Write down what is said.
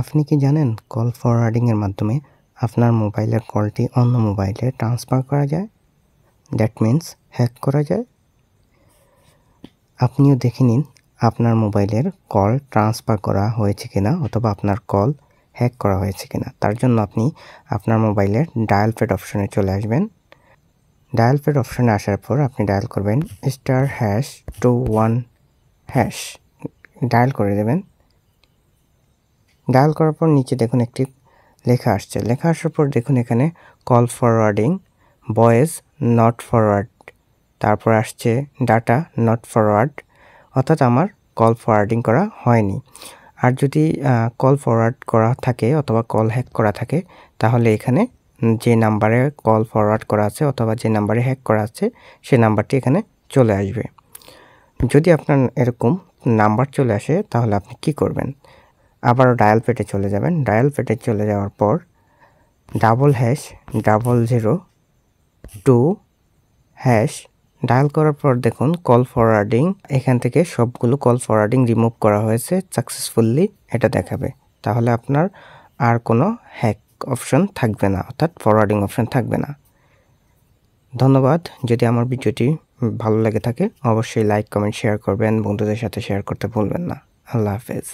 আপনি কি জানেন কল ফরওয়ার্ডিং এর মাধ্যমে আপনার মোবাইলের কলটি অন্য মোবাইলে ট্রান্সফার করা যায়? দ্যাট মিন্স হ্যাক করা যায়। আপনিও দেখে নিন আপনার মোবাইলের কল ট্রান্সফার করা হয়েছে কিনা অথবা আপনার কল হ্যাক করা হয়েছে কিনা। তার জন্য আপনি আপনার মোবাইলের ডায়াল প্যাড অপশনে চলে আসবেন। ডায়াল প্যাড অপশনে আসার পর আপনি ডায়াল করবেন *#21# ডায়াল করে দেবেন। ডায়াল করার পর নিচে দেখুন একটি লেখা আসছে। লেখা আসার পর দেখুন এখানে call forwarding, voice not forward, তারপর আসছে ডাটা নট ফরওয়ার্ড, অর্থাৎ আমার কল ফরওয়ার্ডিং করা হয়নি। আর যদি কল ফরওয়ার্ড করা থাকে অথবা কল হ্যাক করা থাকে তাহলে এখানে যে নাম্বারে কল ফরওয়ার্ড করা আছে অথবা যে নাম্বারে হ্যাক করা আছে সেই নাম্বারটি এখানে চলে আসবে। যদি আপনার এরকম নাম্বার চলে আসে তাহলে আপনি কি করবেন? আবারও ডায়াল প্যাডে চলে যাবেন। ডায়াল প্যাডে চলে যাওয়ার পর #0002# ডায়াল করার পর দেখুন কল ফরওয়ার্ডিং, এখান থেকে সবগুলো কল ফরওয়ার্ডিং রিমুভ করা হয়েছে সাকসেসফুলি এটা দেখাবে। তাহলে আপনার আর কোনো হ্যাক অপশন থাকবে না, অর্থাৎ ফরওয়ার্ডিং অপশন থাকবে না। ধন্যবাদ। যদি আমার ভিডিওটি ভালো লেগে থাকে অবশ্যই লাইক, কমেন্ট, শেয়ার করবেন। বন্ধুদের সাথে শেয়ার করতে ভুলবেন না। আল্লাহ হাফেজ।